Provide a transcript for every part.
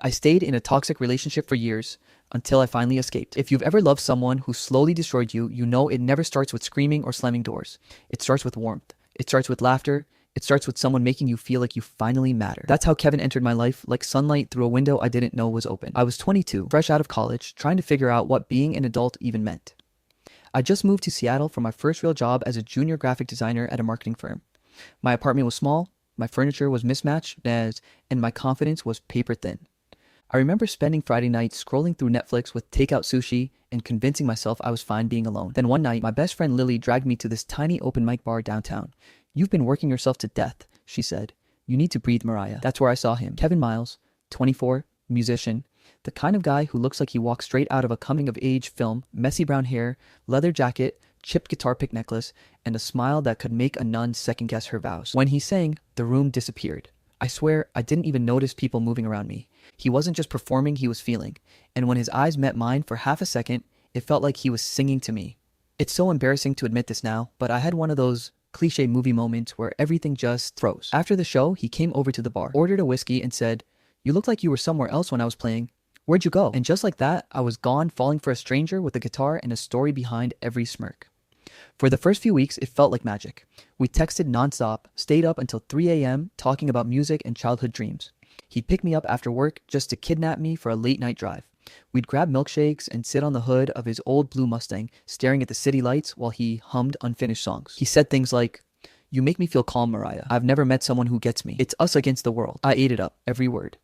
I stayed in a toxic relationship for years until I finally escaped. If you've ever loved someone who slowly destroyed you, you know it never starts with screaming or slamming doors. It starts with warmth. It starts with laughter. It starts with someone making you feel like you finally matter. That's how Kevin entered my life, like sunlight through a window I didn't know was open. I was 22, fresh out of college, trying to figure out what being an adult even meant. I just moved to Seattle for my first real job as a junior graphic designer at a marketing firm. My apartment was small, my furniture was mismatched, and my confidence was paper thin. I remember spending Friday nights scrolling through Netflix with takeout sushi and convincing myself I was fine being alone. Then one night, my best friend Lily dragged me to this tiny open mic bar downtown. "You've been working yourself to death," she said. "You need to breathe, Mariah." That's where I saw him. Kevin Miles, 24, musician, the kind of guy who looks like he walked straight out of a coming-of-age film, messy brown hair, leather jacket, chipped guitar pick necklace, and a smile that could make a nun second-guess her vows. When he sang, the room disappeared. I swear, I didn't even notice people moving around me. He wasn't just performing, he was feeling. And when his eyes met mine for half a second, it felt like he was singing to me. It's so embarrassing to admit this now, but I had one of those cliche movie moments where everything just froze. After the show, he came over to the bar, ordered a whiskey, and said, "You look like you were somewhere else when I was playing. Where'd you go?" And just like that, I was gone, falling for a stranger with a guitar and a story behind every smirk. For the first few weeks, it felt like magic. We texted nonstop, stayed up until 3 a.m. talking about music and childhood dreams. He'd pick me up after work just to kidnap me for a late night drive. We'd grab milkshakes and sit on the hood of his old blue Mustang, staring at the city lights while he hummed unfinished songs. He said things like, "You make me feel calm, Mariah. I've never met someone who gets me. It's us against the world." I ate it up, every word.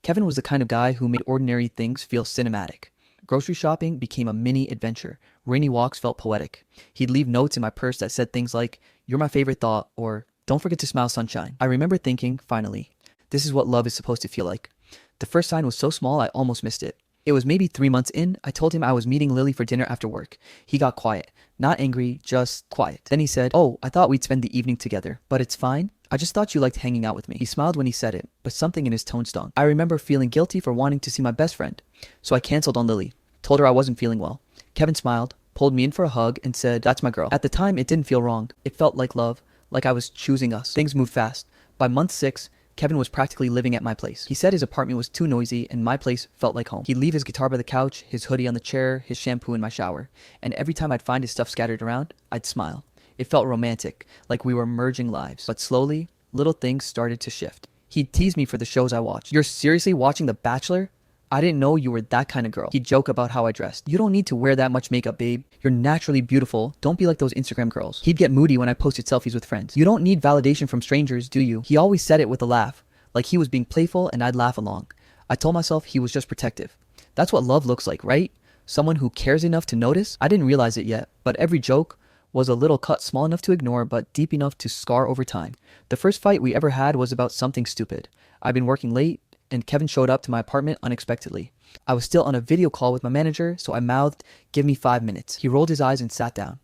Kevin was the kind of guy who made ordinary things feel cinematic. Grocery shopping became a mini adventure. Rainy walks felt poetic. He'd leave notes in my purse that said things like, "You're my favorite thought," or "Don't forget to smile, sunshine." I remember thinking, finally, this is what love is supposed to feel like. The first sign was so small I almost missed it. It was maybe 3 months in. I told him I was meeting Lily for dinner after work. He got quiet. Not angry, just quiet. Then he said, "Oh, I thought we'd spend the evening together, but it's fine. I just thought you liked hanging out with me." He smiled when he said it, but something in his tone stung. I remember feeling guilty for wanting to see my best friend. So I canceled on Lily. Told her I wasn't feeling well. Kevin smiled, pulled me in for a hug, and said, "That's my girl." At the time, it didn't feel wrong. It felt like love, like I was choosing us. Things moved fast. By month 6, Kevin was practically living at my place. He said his apartment was too noisy and my place felt like home. He'd leave his guitar by the couch, his hoodie on the chair, his shampoo in my shower. And every time I'd find his stuff scattered around, I'd smile. It felt romantic, like we were merging lives. But slowly, little things started to shift. He'd tease me for the shows I watched. "You're seriously watching The Bachelor? I didn't know you were that kind of girl." He'd joke about how I dressed. "You don't need to wear that much makeup, babe. You're naturally beautiful. Don't be like those Instagram girls." He'd get moody when I posted selfies with friends. "You don't need validation from strangers, do you?" He always said it with a laugh, like he was being playful and I'd laugh along. I told myself he was just protective. That's what love looks like, right? Someone who cares enough to notice. I didn't realize it yet, but every joke was a little cut small enough to ignore but deep enough to scar over time. The first fight we ever had was about something stupid. I'd been working late and Kevin showed up to my apartment unexpectedly. I was still on a video call with my manager, so I mouthed, "Give me 5 minutes." He rolled his eyes and sat down.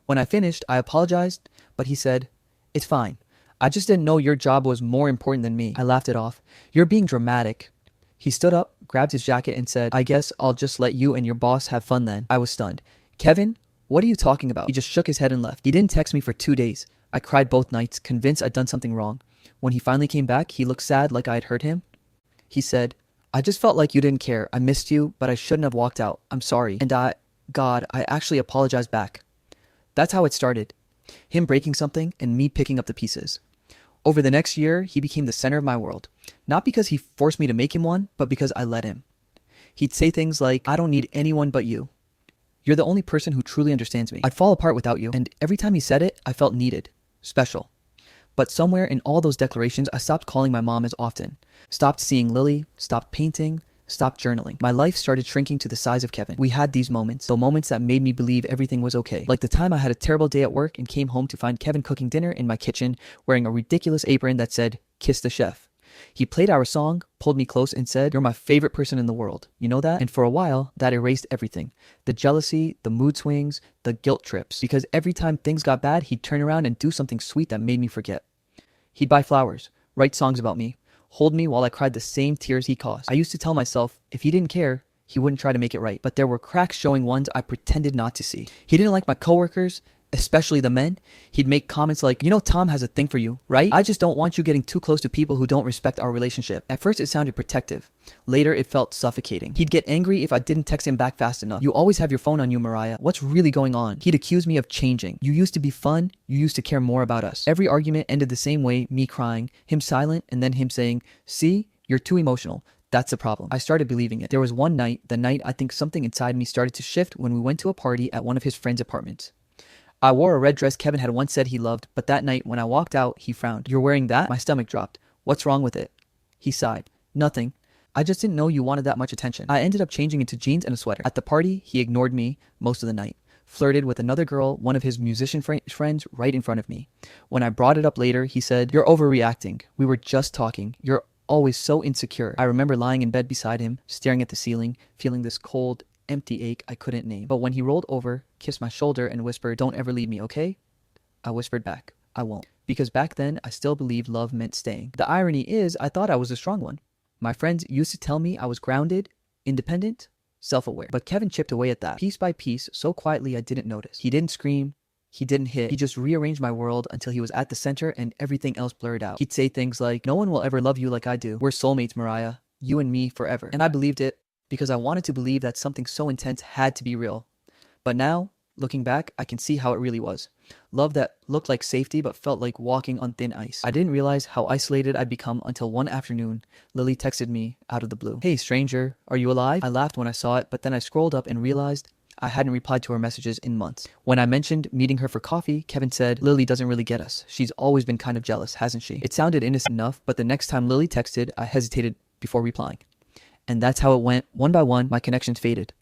When I finished, I apologized, but he said, "It's fine. I just didn't know your job was more important than me." I laughed it off. "You're being dramatic." He stood up, grabbed his jacket, and said, "I guess I'll just let you and your boss have fun then." I was stunned. "Kevin, what are you talking about?" He just shook his head and left. He didn't text me for 2 days. I cried both nights, convinced I'd done something wrong. When he finally came back, he looked sad, like I had hurt him. He said, "I just felt like you didn't care. I missed you, but I shouldn't have walked out. I'm sorry." And I actually apologized back. That's how it started. Him breaking something and me picking up the pieces. Over the next year, he became the center of my world. Not because he forced me to make him one, but because I let him. He'd say things like, "I don't need anyone but you. You're the only person who truly understands me. I'd fall apart without you." And every time he said it, I felt needed, special. But somewhere in all those declarations, I stopped calling my mom as often. Stopped seeing Lily, stopped painting, stopped journaling. My life started shrinking to the size of Kevin. We had these moments, the moments that made me believe everything was okay. Like the time I had a terrible day at work and came home to find Kevin cooking dinner in my kitchen, wearing a ridiculous apron that said, "Kiss the chef." He played our song, pulled me close, and said, "You're my favorite person in the world. You know that?" And for a while, that erased everything. The jealousy, the mood swings, the guilt trips. Because every time things got bad, he'd turn around and do something sweet that made me forget. He'd buy flowers, write songs about me, hold me while I cried the same tears he caused. I used to tell myself, if he didn't care, he wouldn't try to make it right. But there were cracks showing, ones I pretended not to see. He didn't like my coworkers, especially the men. He'd make comments like, Tom has a thing for you, right? I just don't want you getting too close to people who don't respect our relationship. At first it sounded protective. Later it felt suffocating. He'd get angry if I didn't text him back fast enough. You always have your phone on you, Mariah. What's really going on? He'd accuse me of changing. You used to be fun. You used to care more about us. Every argument ended the same way, me crying, him silent, and then him saying, see, you're too emotional. That's the problem. I started believing it. There was one night, the night I think something inside me started to shift, when we went to a party at one of his friends' apartments. I wore a red dress Kevin had once said he loved, but that night when I walked out, he frowned. You're wearing that? My stomach dropped. What's wrong with it? He sighed. Nothing. I just didn't know you wanted that much attention. I ended up changing into jeans and a sweater. At the party, he ignored me most of the night. Flirted with another girl, one of his musician friends, right in front of me. When I brought it up later, he said, you're overreacting. We were just talking. You're always so insecure. I remember lying in bed beside him, staring at the ceiling, feeling this cold, empty ache I couldn't name. But when he rolled over, kissed my shoulder, and whispered, don't ever leave me, okay? I whispered back, I won't. Because back then, I still believed love meant staying. The irony is, I thought I was a strong one. My friends used to tell me I was grounded, independent, self-aware. But Kevin chipped away at that, piece by piece, so quietly I didn't notice. He didn't scream. He didn't hit. He just rearranged my world until he was at the center and everything else blurred out. He'd say things like, no one will ever love you like I do. We're soulmates, Mariah. You and me forever. And I believed it, because I wanted to believe that something so intense had to be real. But now, looking back, I can see how it really was. Love that looked like safety but felt like walking on thin ice. I didn't realize how isolated I'd become until one afternoon, Lily texted me out of the blue. Hey stranger, are you alive? I laughed when I saw it, but then I scrolled up and realized I hadn't replied to her messages in months. When I mentioned meeting her for coffee, Kevin said, Lily doesn't really get us. She's always been kind of jealous, hasn't she? It sounded innocent enough, but the next time Lily texted, I hesitated before replying. And that's how it went. One by one, my connections faded.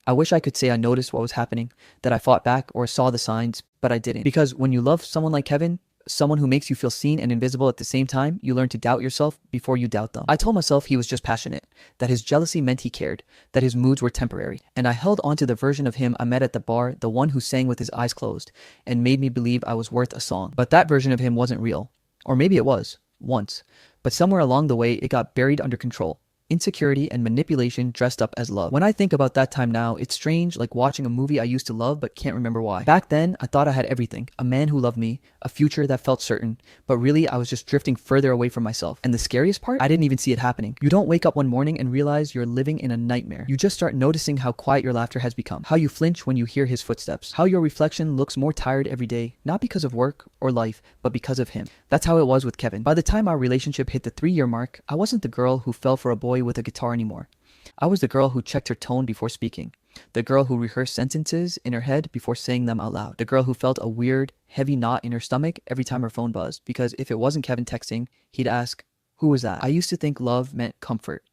I wish I could say I noticed what was happening, that I fought back or saw the signs, but I didn't. Because when you love someone like Kevin, someone who makes you feel seen and invisible at the same time, you learn to doubt yourself before you doubt them. I told myself he was just passionate, that his jealousy meant he cared, that his moods were temporary. And I held on to the version of him I met at the bar, the one who sang with his eyes closed, and made me believe I was worth a song. But that version of him wasn't real. Or maybe it was, once. But somewhere along the way, it got buried under control. Insecurity and manipulation dressed up as love. When I think about that time now, it's strange, like watching a movie I used to love but can't remember why. Back then, I thought I had everything. A man who loved me, a future that felt certain, but really I was just drifting further away from myself. And the scariest part? I didn't even see it happening. You don't wake up one morning and realize you're living in a nightmare. You just start noticing how quiet your laughter has become, how you flinch when you hear his footsteps, how your reflection looks more tired every day, not because of work or life, but because of him. That's how it was with Kevin. By the time our relationship hit the 3-year mark, I wasn't the girl who fell for a boy with a guitar anymore. I was the girl who checked her tone before speaking. The girl who rehearsed sentences in her head before saying them out loud. The girl who felt a weird, heavy knot in her stomach every time her phone buzzed. Because if it wasn't Kevin texting, he'd ask, who was that? I used to think love meant comfort.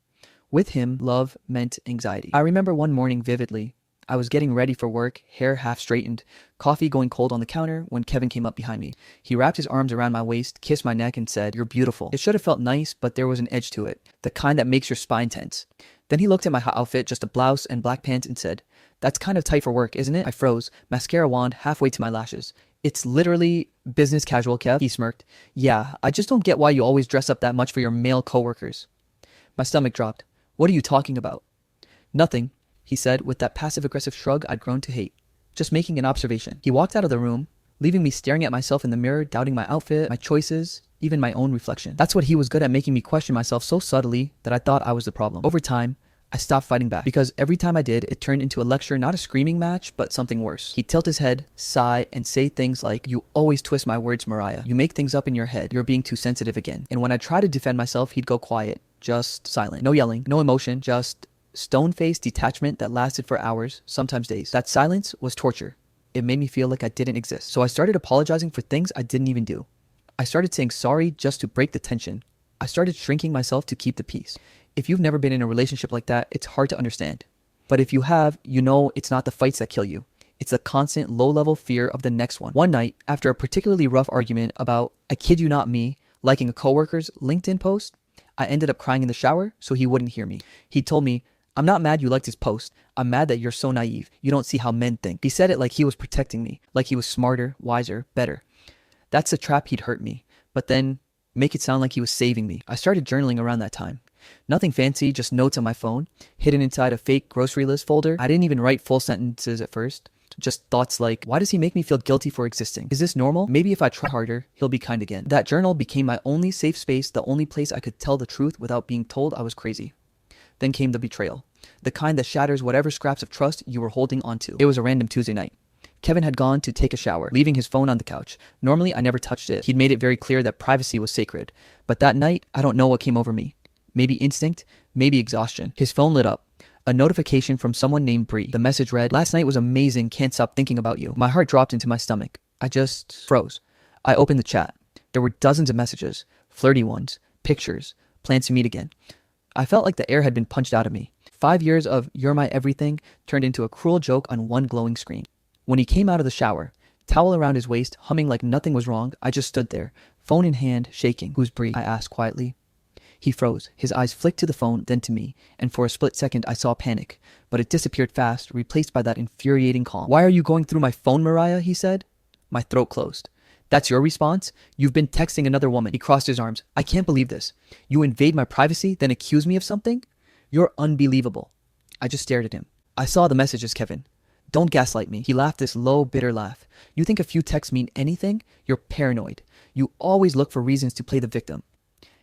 With him, love meant anxiety. I remember one morning vividly. I was getting ready for work, hair half straightened, coffee going cold on the counter, when Kevin came up behind me. He wrapped his arms around my waist, kissed my neck, and said, you're beautiful. It should have felt nice, but there was an edge to it, the kind that makes your spine tense. Then he looked at my outfit, just a blouse and black pants, and said, that's kind of tight for work, isn't it? I froze, mascara wand halfway to my lashes. It's literally business casual, Kev, he smirked. Yeah, I just don't get why you always dress up that much for your male coworkers. My stomach dropped. What are you talking about? Nothing, he said with that passive-aggressive shrug I'd grown to hate. Just making an observation. He walked out of the room, leaving me staring at myself in the mirror, doubting my outfit, my choices, even my own reflection. That's what he was good at, making me question myself so subtly that I thought I was the problem. Over time, I stopped fighting back, because every time I did, it turned into a lecture, not a screaming match, but something worse. He'd tilt his head, sigh, and say things like, you always twist my words, Mariah. You make things up in your head. You're being too sensitive again. And when I tried to defend myself, he'd go quiet, just silent. No yelling, no emotion, just stone-faced detachment that lasted for hours, sometimes days. That silence was torture. It made me feel like I didn't exist. So I started apologizing for things I didn't even do. I started saying sorry just to break the tension. I started shrinking myself to keep the peace. If you've never been in a relationship like that, it's hard to understand. But if you have, you know it's not the fights that kill you. It's the constant low-level fear of the next one. One night, after a particularly rough argument about, I kid you not me, liking a coworker's LinkedIn post, I ended up crying in the shower so he wouldn't hear me. He told me, I'm not mad you liked his post. I'm mad that you're so naive. You don't see how men think. He said it like he was protecting me, like he was smarter, wiser, better. That's the trap he'd hurt me, but then make it sound like he was saving me. I started journaling around that time. Nothing fancy, just notes on my phone, hidden inside a fake grocery list folder. I didn't even write full sentences at first, Just thoughts like, why does he make me feel guilty for existing? Is this normal? Maybe if I try harder, he'll be kind again. That journal became my only safe space, the only place I could tell the truth without being told I was crazy. Then came the betrayal. The kind that shatters whatever scraps of trust you were holding onto. It was a random Tuesday night. Kevin had gone to take a shower, leaving his phone on the couch. Normally, I never touched it. He'd made it very clear that privacy was sacred. But that night, I don't know what came over me. Maybe instinct, maybe exhaustion. His phone lit up. A notification from someone named Bree. The message read, "Last night was amazing, can't stop thinking about you." My heart dropped into my stomach. I just froze. I opened the chat. There were dozens of messages, flirty ones, pictures, plans to meet again. I felt like the air had been punched out of me. 5 years of "you're my everything" turned into a cruel joke on one glowing screen. When he came out of the shower, towel around his waist, humming like nothing was wrong, I just stood there, phone in hand, shaking. "Who's Bree?" I asked quietly. He froze. His eyes flicked to the phone, then to me, and for a split second I saw panic, but it disappeared fast, replaced by that infuriating calm. "Why are you going through my phone, Mariah?" he said. My throat closed. "That's your response? You've been texting another woman." He crossed his arms. "I can't believe this. You invade my privacy, then accuse me of something? You're unbelievable." I just stared at him. "I saw the messages, Kevin. Don't gaslight me." He laughed this low, bitter laugh. "You think a few texts mean anything? You're paranoid. You always look for reasons to play the victim."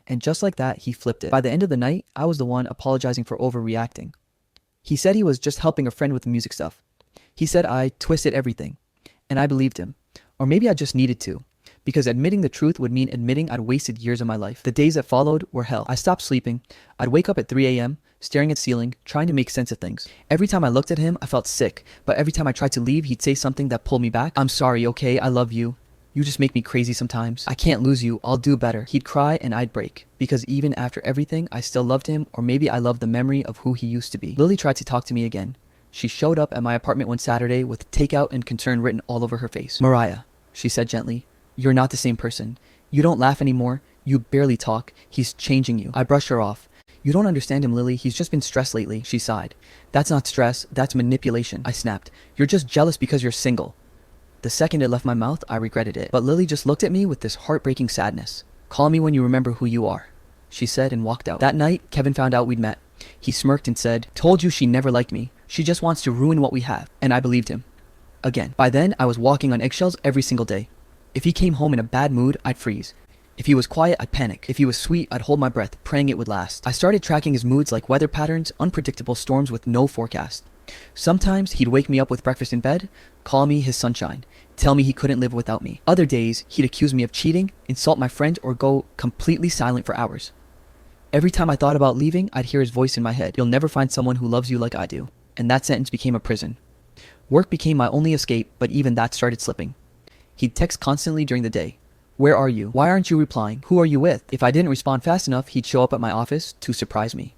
And just like that, he flipped it. By the end of the night, I was the one apologizing for overreacting. He said he was just helping a friend with the music stuff. He said I twisted everything. And I believed him. Or maybe I just needed to. Because admitting the truth would mean admitting I'd wasted years of my life. The days that followed were hell. I stopped sleeping. I'd wake up at 3 a.m., staring at the ceiling, trying to make sense of things. Every time I looked at him, I felt sick. But every time I tried to leave, he'd say something that pulled me back. "I'm sorry, okay? I love you. You just make me crazy sometimes. I can't lose you. I'll do better." He'd cry and I'd break. Because even after everything, I still loved him, or maybe I loved the memory of who he used to be. Lily tried to talk to me again. She showed up at my apartment one Saturday with takeout and concern written all over her face. "Mariah," she said gently, "you're not the same person. You don't laugh anymore. You barely talk. He's changing you." I brushed her off. "You don't understand him, Lily. He's just been stressed lately." She sighed. "That's not stress. That's manipulation." I snapped. "You're just jealous because you're single." The second it left my mouth, I regretted it. But Lily just looked at me with this heartbreaking sadness. "Call me when you remember who you are," she said and walked out. That night, Kevin found out we'd met. He smirked and said, "Told you she never liked me. She just wants to ruin what we have." And I believed him. Again. By then, I was walking on eggshells every single day. If he came home in a bad mood, I'd freeze. If he was quiet, I'd panic. If he was sweet, I'd hold my breath, praying it would last. I started tracking his moods like weather patterns, unpredictable storms with no forecast. Sometimes he'd wake me up with breakfast in bed, call me his sunshine, tell me he couldn't live without me. Other days, he'd accuse me of cheating, insult my friend, or go completely silent for hours. Every time I thought about leaving, I'd hear his voice in my head. "You'll never find someone who loves you like I do." And that sentence became a prison. Work became my only escape, but even that started slipping. He'd text constantly during the day. "Where are you? Why aren't you replying? Who are you with?" If I didn't respond fast enough, he'd show up at my office to surprise me.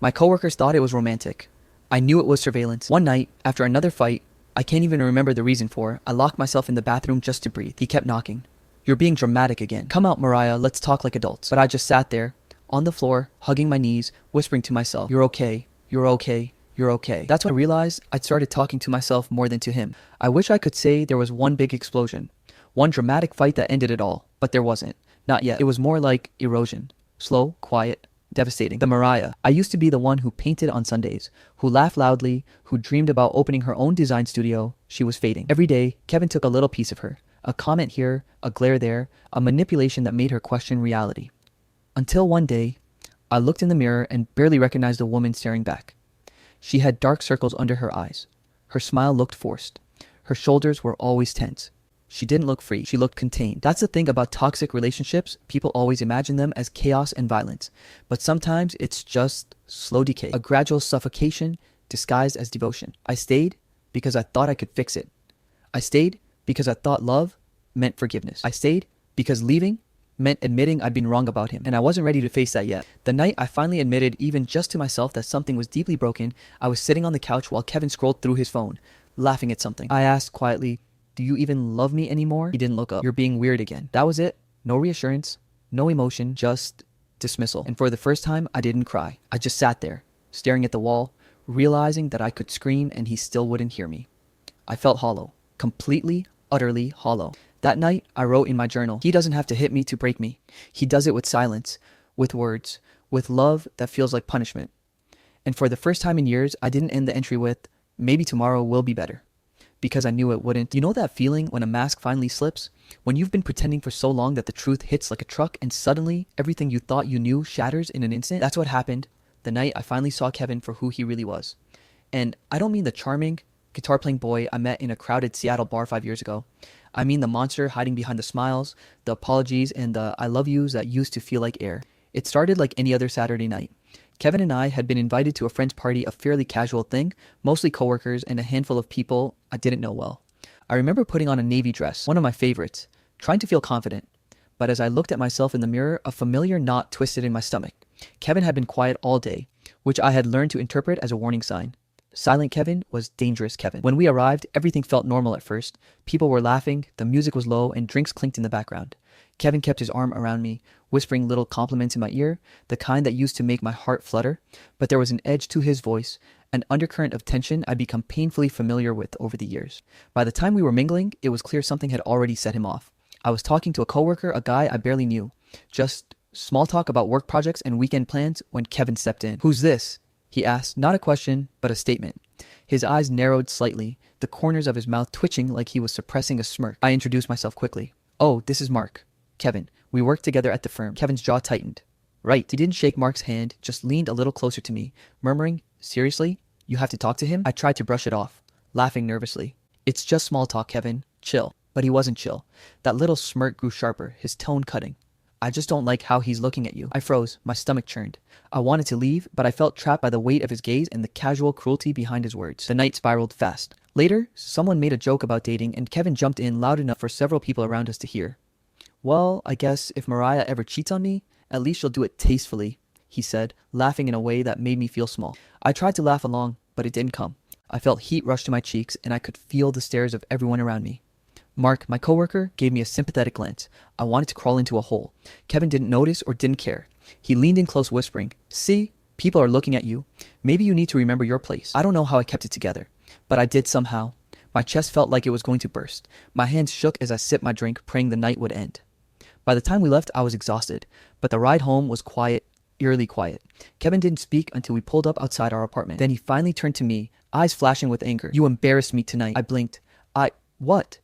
My coworkers thought it was romantic. I knew it was surveillance. One night, after another fight, I can't even remember the reason for, I locked myself in the bathroom just to breathe. He kept knocking. "You're being dramatic again. Come out, Mariah, let's talk like adults." But I just sat there, on the floor, hugging my knees, whispering to myself, "You're okay, you're okay, you're okay." That's when I realized I'd started talking to myself more than to him. I wish I could say there was one big explosion, one dramatic fight that ended it all, but there wasn't. Not yet. It was more like erosion. Slow, quiet, devastating. The Mariah I used to be, the one who painted on Sundays, who laughed loudly, who dreamed about opening her own design studio, she was fading. Every day, Kevin took a little piece of her. A comment here, a glare there, a manipulation that made her question reality. Until one day, I looked in the mirror and barely recognized the woman staring back. She had dark circles under her eyes. Her smile looked forced. Her shoulders were always tense. She didn't look free. She looked contained. That's the thing about toxic relationships. People always imagine them as chaos and violence. But sometimes it's just slow decay. A gradual suffocation disguised as devotion. I stayed because I thought I could fix it. I stayed because I thought love meant forgiveness. I stayed because leaving meant admitting I'd been wrong about him. And I wasn't ready to face that yet. The night I finally admitted, even just to myself, that something was deeply broken, I was sitting on the couch while Kevin scrolled through his phone, laughing at something. I asked quietly, "Do you even love me anymore?" He didn't look up. "You're being weird again." That was it. No reassurance, no emotion, just dismissal. And for the first time, I didn't cry. I just sat there, staring at the wall, realizing that I could scream and he still wouldn't hear me. I felt hollow. Completely, utterly hollow. That night, I wrote in my journal, "He doesn't have to hit me to break me. He does it with silence, with words, with love that feels like punishment." And for the first time in years, I didn't end the entry with, "Maybe tomorrow will be better." because I knew it wouldn't. You know that feeling when a mask finally slips? When you've been pretending for so long that the truth hits like a truck and suddenly everything you thought you knew shatters in an instant? That's what happened the night I finally saw Kevin for who he really was. And I don't mean the charming, guitar-playing boy I met in a crowded Seattle bar 5 years ago. I mean the monster hiding behind the smiles, the apologies, and the I love yous that used to feel like air. It started like any other Saturday night. Kevin and I had been invited to a friend's party, a fairly casual thing, mostly coworkers and a handful of people I didn't know well. I remember putting on a navy dress, one of my favorites, trying to feel confident. But as I looked at myself in the mirror, a familiar knot twisted in my stomach. Kevin had been quiet all day, which I had learned to interpret as a warning sign. Silent Kevin was dangerous Kevin. When we arrived, everything felt normal at first. People were laughing, the music was low, and drinks clinked in the background. Kevin kept his arm around me, whispering little compliments in my ear, the kind that used to make my heart flutter. But there was an edge to his voice, an undercurrent of tension I'd become painfully familiar with over the years. By the time we were mingling, it was clear something had already set him off. I was talking to a coworker, a guy I barely knew. Just small talk about work projects and weekend plans when Kevin stepped in. "Who's this?" he asked, not a question, but a statement. His eyes narrowed slightly, the corners of his mouth twitching like he was suppressing a smirk. I introduced myself quickly. "Oh, this is Mark. Kevin. We work together at the firm." Kevin's jaw tightened. "Right." He didn't shake Mark's hand, just leaned a little closer to me, murmuring, "Seriously? You have to talk to him?" I tried to brush it off, laughing nervously. "It's just small talk, Kevin. Chill." But he wasn't chill. That little smirk grew sharper, his tone cutting. "I just don't like how he's looking at you." I froze, my stomach churned. I wanted to leave, but I felt trapped by the weight of his gaze and the casual cruelty behind his words. The night spiraled fast. Later, someone made a joke about dating, and Kevin jumped in loud enough for several people around us to hear. "Well, I guess if Mariah ever cheats on me, at least she'll do it tastefully," he said, laughing in a way that made me feel small. I tried to laugh along, but it didn't come. I felt heat rush to my cheeks, and I could feel the stares of everyone around me. Mark, my coworker, gave me a sympathetic glance. I wanted to crawl into a hole. Kevin didn't notice or didn't care. He leaned in close, whispering, "See, people are looking at you. Maybe you need to remember your place." I don't know how I kept it together, but I did somehow. My chest felt like it was going to burst. My hands shook as I sipped my drink, praying the night would end. By the time we left, I was exhausted, but the ride home was quiet, eerily quiet. Kevin didn't speak until we pulled up outside our apartment. Then he finally turned to me, eyes flashing with anger. "You embarrassed me tonight." I blinked. What?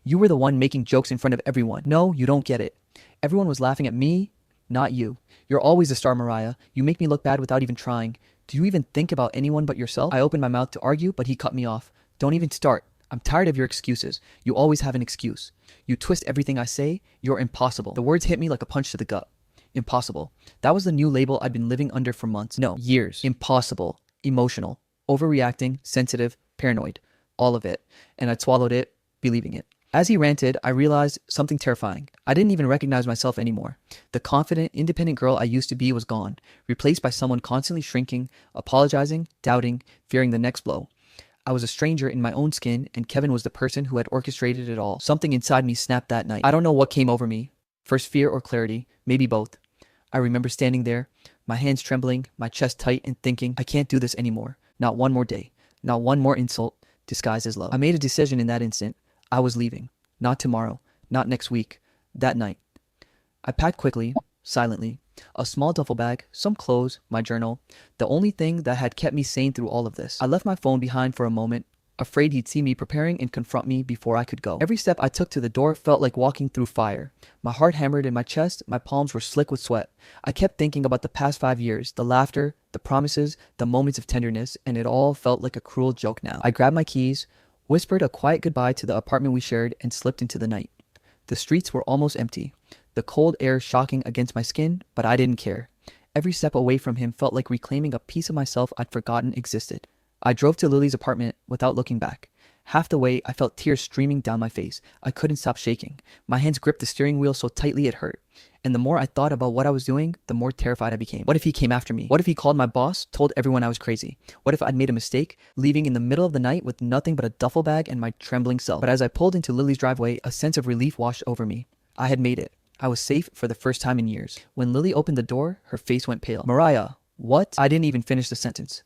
"You were the one making jokes in front of everyone." "No, you don't get it. Everyone was laughing at me, not you. You're always the star, Mariah. You make me look bad without even trying. Do you even think about anyone but yourself?" I opened my mouth to argue, but he cut me off. "Don't even start. I'm tired of your excuses. You always have an excuse. You twist everything I say. You're impossible." The words hit me like a punch to the gut. Impossible. That was the new label I'd been living under for months. No, years. Impossible. Emotional. Overreacting. Sensitive. Paranoid. All of it. And I'd swallowed it, believing it. As he ranted, I realized something terrifying. I didn't even recognize myself anymore. The confident, independent girl I used to be was gone, replaced by someone constantly shrinking, apologizing, doubting, fearing the next blow. I was a stranger in my own skin, and Kevin was the person who had orchestrated it all. Something inside me snapped that night. I don't know what came over me. First fear or clarity, maybe both. I remember standing there, my hands trembling, my chest tight, and thinking, I can't do this anymore. Not one more day. Not one more insult disguised as love. I made a decision in that instant. I was leaving. Not tomorrow. Not next week. That night. I packed quickly, silently. A small duffel bag, some clothes, my journal. The only thing that had kept me sane through all of this. I left my phone behind for a moment, afraid he'd see me preparing and confront me before I could go. Every step I took to the door felt like walking through fire. My heart hammered in my chest, my palms were slick with sweat. I kept thinking about the past 5 years, the laughter, the promises, the moments of tenderness, and it all felt like a cruel joke now. I grabbed my keys, whispered a quiet goodbye to the apartment we shared, and slipped into the night. The streets were almost empty, the cold air shocking against my skin, but I didn't care. Every step away from him felt like reclaiming a piece of myself I'd forgotten existed. I drove to Lily's apartment without looking back. Half the way, I felt tears streaming down my face. I couldn't stop shaking. My hands gripped the steering wheel so tightly it hurt. And the more I thought about what I was doing, the more terrified I became. What if he came after me? What if he called my boss, told everyone I was crazy? What if I'd made a mistake, leaving in the middle of the night with nothing but a duffel bag and my trembling self? But as I pulled into Lily's driveway, a sense of relief washed over me. I had made it. I was safe for the first time in years. When Lily opened the door, her face went pale. "Mariah, what?" I didn't even finish the sentence.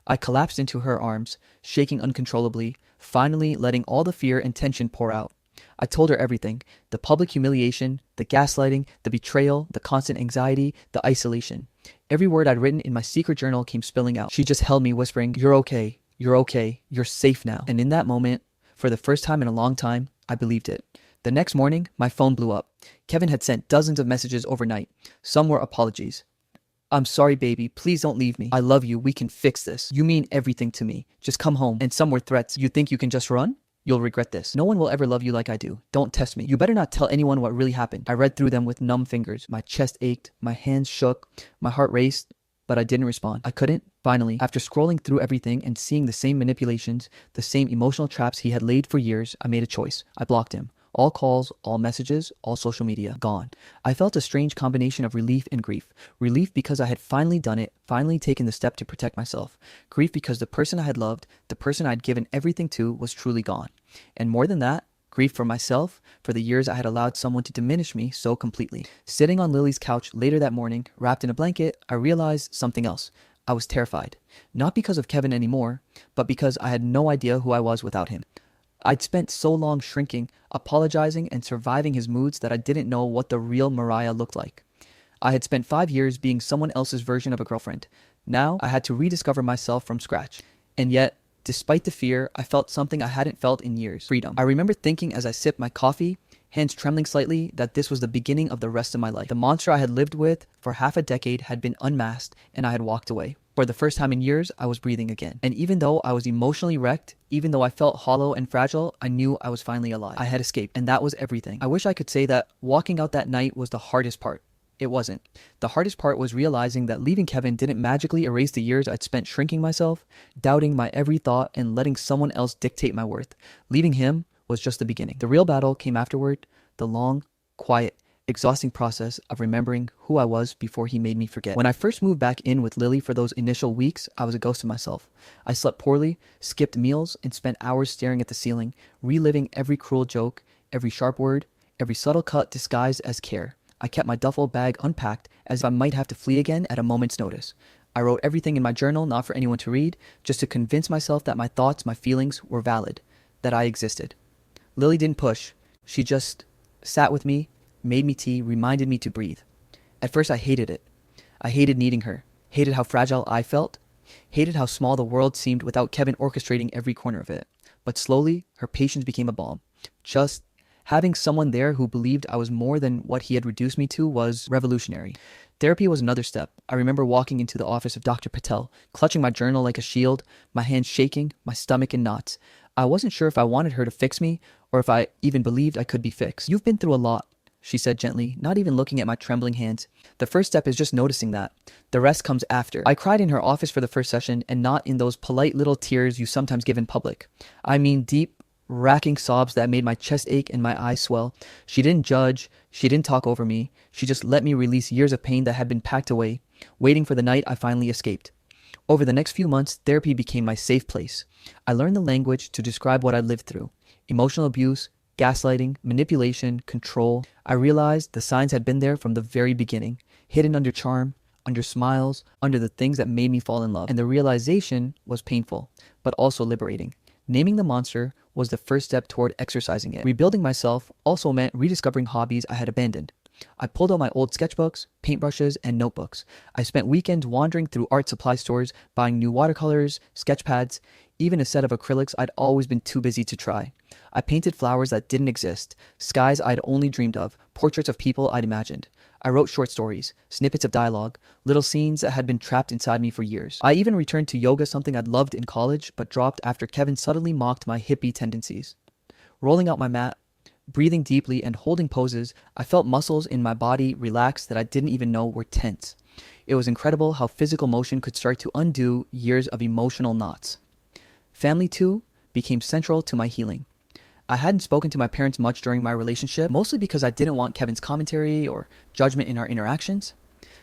I collapsed into her arms, shaking uncontrollably, finally letting all the fear and tension pour out. I told her everything, the public humiliation, the gaslighting, the betrayal, the constant anxiety, the isolation. Every word I'd written in my secret journal came spilling out. She just held me, whispering, you're okay, you're safe now." And in that moment, For the first time in a long time, I believed it. The next morning, my phone blew up. Kevin had sent dozens of messages overnight. Some were apologies. I'm sorry, baby. Please don't leave me. I love you. We can fix this. You mean everything to me. Just come home. And some were threats. You think you can just run? You'll regret this. No one will ever love you like I do. Don't test me. You better not tell anyone what really happened. I read through them with numb fingers. My chest ached. My hands shook. My heart raced. But I didn't respond. I couldn't. Finally, after scrolling through everything and seeing the same manipulations, the same emotional traps he had laid for years, I made a choice. I blocked him. All calls, all messages, all social media, gone. I felt a strange combination of relief and grief. Relief because I had finally done it, finally taken the step to protect myself. Grief because the person I had loved, the person I'd given everything to, was truly gone. And more than that, grief for myself, for the years I had allowed someone to diminish me so completely. Sitting on Lily's couch later that morning, wrapped in a blanket, I realized something else. I was terrified. Not because of Kevin anymore, but because I had no idea who I was without him. I'd spent so long shrinking, apologizing, and surviving his moods that I didn't know what the real Mariah looked like. I had spent 5 years being someone else's version of a girlfriend. Now I had to rediscover myself from scratch. And yet, despite the fear, I felt something I hadn't felt in years. Freedom. I remember thinking as I sipped my coffee, hands trembling slightly, that this was the beginning of the rest of my life. The monster I had lived with for half a decade had been unmasked, and I had walked away. For the first time in years, I was breathing again. And even though I was emotionally wrecked, even though I felt hollow and fragile, I knew I was finally alive. I had escaped, and that was everything. I wish I could say that walking out that night was the hardest part. It wasn't. The hardest part was realizing that leaving Kevin didn't magically erase the years I'd spent shrinking myself, doubting my every thought, and letting someone else dictate my worth. Leaving him was just the beginning. The real battle came afterward, the long, quiet, exhausting process of remembering who I was before he made me forget. When I first moved back in with Lily for those initial weeks, I was a ghost of myself. I slept poorly, skipped meals, and spent hours staring at the ceiling, reliving every cruel joke, every sharp word, every subtle cut disguised as care. I kept my duffel bag unpacked as if I might have to flee again at a moment's notice. I wrote everything in my journal, not for anyone to read, just to convince myself that my thoughts, my feelings were valid, that I existed. Lily didn't push. She just sat with me, made me tea, reminded me to breathe. At first I hated it. I hated needing her, hated how fragile I felt, hated how small the world seemed without Kevin orchestrating every corner of it. But slowly, her patience became a balm. Just having someone there who believed I was more than what he had reduced me to was revolutionary. Therapy was another step. I remember walking into the office of Dr. Patel, clutching my journal like a shield, my hands shaking, my stomach in knots. I wasn't sure if I wanted her to fix me or if I even believed I could be fixed. "You've been through a lot," she said gently, not even looking at my trembling hands. "The first step is just noticing that. The rest comes after." I cried in her office for the first session, and not in those polite little tears you sometimes give in public. I mean deep, racking sobs that made my chest ache and my eyes swell. She didn't judge. She didn't talk over me. She just let me release years of pain that had been packed away, waiting for the night I finally escaped. Over the next few months, therapy became my safe place. I learned the language to describe what I lived through. Emotional abuse, gaslighting, manipulation, control. I realized the signs had been there from the very beginning, hidden under charm, under smiles, under the things that made me fall in love. And the realization was painful, but also liberating. Naming the monster was the first step toward exercising it. Rebuilding myself also meant rediscovering hobbies I had abandoned. I pulled out my old sketchbooks, paintbrushes, and notebooks. I spent weekends wandering through art supply stores, buying new watercolors, sketch pads, even a set of acrylics I'd always been too busy to try. I painted flowers that didn't exist, skies I'd only dreamed of, portraits of people I'd imagined. I wrote short stories, snippets of dialogue, little scenes that had been trapped inside me for years. I even returned to yoga, something I'd loved in college, but dropped after Kevin subtly mocked my hippie tendencies. Rolling out my mat, breathing deeply, and holding poses, I felt muscles in my body relax that I didn't even know were tense. It was incredible how physical motion could start to undo years of emotional knots. Family, too, became central to my healing. I hadn't spoken to my parents much during my relationship, mostly because I didn't want Kevin's commentary or judgment in our interactions.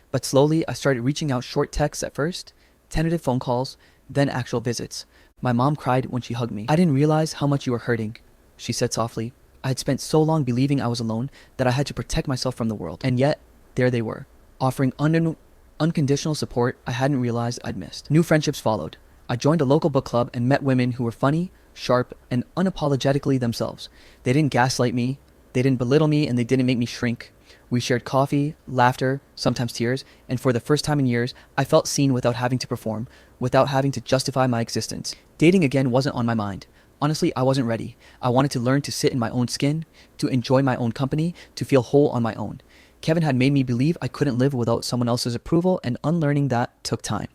But slowly, I started reaching out short texts at first, tentative phone calls, then actual visits. My mom cried when she hugged me. "I didn't realize how much you were hurting," she said softly. I had spent so long believing I was alone that I had to protect myself from the world. And yet, there they were, offering unconditional support I hadn't realized I'd missed. New friendships followed. I joined a local book club and met women who were funny, sharp, and unapologetically themselves. They didn't gaslight me, they didn't belittle me, and they didn't make me shrink. We shared coffee, laughter, sometimes tears, and for the first time in years, I felt seen without having to perform, without having to justify my existence. Dating again wasn't on my mind. Honestly, I wasn't ready. I wanted to learn to sit in my own skin, to enjoy my own company, to feel whole on my own. Kevin had made me believe I couldn't live without someone else's approval, and unlearning that took time.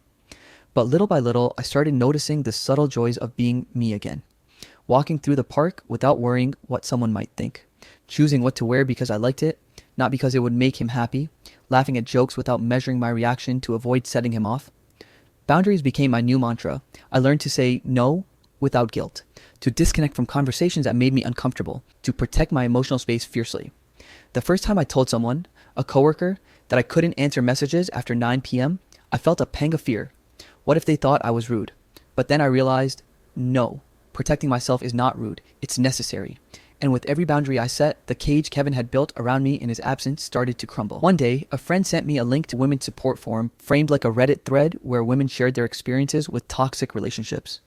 But little by little, I started noticing the subtle joys of being me again. Walking through the park without worrying what someone might think. Choosing what to wear because I liked it, not because it would make him happy. Laughing at jokes without measuring my reaction to avoid setting him off. Boundaries became my new mantra. I learned to say no without guilt, to disconnect from conversations that made me uncomfortable, to protect my emotional space fiercely. The first time I told someone, a coworker, that I couldn't answer messages after 9 p.m., I felt a pang of fear. What if they thought I was rude? But then I realized, no, protecting myself is not rude, it's necessary. And with every boundary I set, the cage Kevin had built around me in his absence started to crumble. One day, a friend sent me a link to a women's support forum framed like a Reddit thread where women shared their experiences with toxic relationships.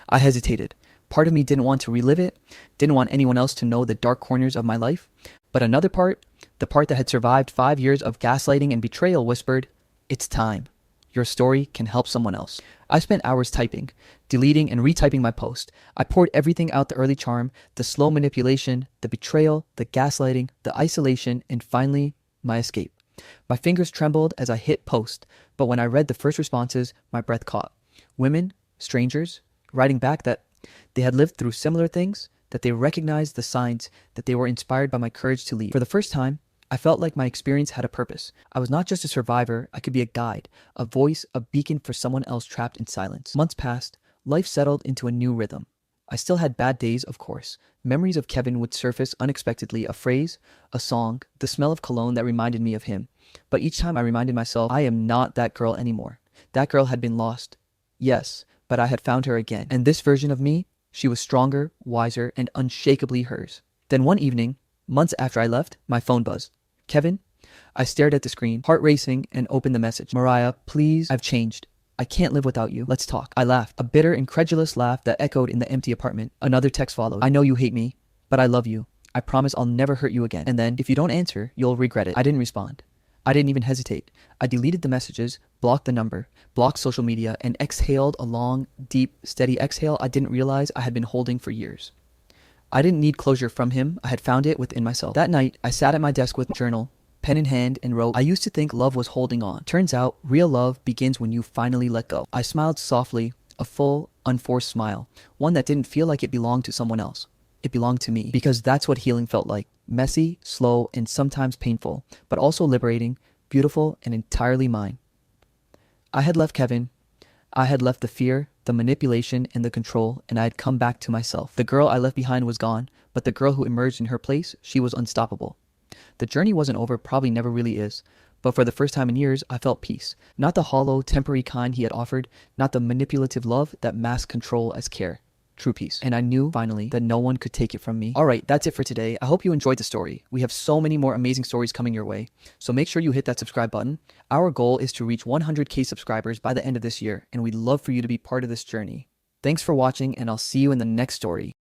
I hesitated. Part of me didn't want to relive it, didn't want anyone else to know the dark corners of my life. But another part, the part that had survived 5 years of gaslighting and betrayal, whispered, "It's time. Your story can help someone else." I spent hours typing, deleting and retyping my post. I poured everything out: the early charm, the slow manipulation, the betrayal, the gaslighting, the isolation, and finally, my escape. My fingers trembled as I hit post, but when I read the first responses, my breath caught. Women, strangers, writing back that they had lived through similar things, that they recognized the signs, that they were inspired by my courage to leave. For the first time, I felt like my experience had a purpose. I was not just a survivor, I could be a guide, a voice, a beacon for someone else trapped in silence. Months passed, life settled into a new rhythm. I still had bad days, of course. Memories of Kevin would surface unexpectedly, a phrase, a song, the smell of cologne that reminded me of him. But each time I reminded myself, I am not that girl anymore. That girl had been lost. Yes, but I had found her again. And this version of me, she was stronger, wiser, and unshakably hers. Then one evening, months after I left, my phone buzzed. "Kevin?" I stared at the screen, heart racing, and opened the message. "Mariah, please, I've changed. I can't live without you. Let's talk." I laughed, a bitter, incredulous laugh that echoed in the empty apartment. Another text followed. "I know you hate me, but I love you. I promise I'll never hurt you again. And then, if you don't answer, you'll regret it." I didn't respond. I didn't even hesitate. I deleted the messages, blocked the number, blocked social media, and exhaled a long, deep, steady exhale I didn't realize I had been holding for years. I didn't need closure from him. I had found it within myself. That night, I sat at my desk with a journal, pen in hand, and wrote, "I used to think love was holding on. Turns out, real love begins when you finally let go." I smiled softly, a full, unforced smile, one that didn't feel like it belonged to someone else. It belonged to me, because that's what healing felt like. Messy, slow, and sometimes painful, but also liberating, beautiful, and entirely mine. I had left Kevin. I had left the fear, the manipulation, and the control, and I had come back to myself. The girl I left behind was gone, but the girl who emerged in her place, she was unstoppable. The journey wasn't over, probably never really is, but for the first time in years, I felt peace. Not the hollow, temporary kind he had offered, not the manipulative love that masked control as care. True peace. And I knew, finally, that no one could take it from me. Alright, that's it for today. I hope you enjoyed the story. We have so many more amazing stories coming your way, so make sure you hit that subscribe button. Our goal is to reach 100K subscribers by the end of this year, and we'd love for you to be part of this journey. Thanks for watching, and I'll see you in the next story.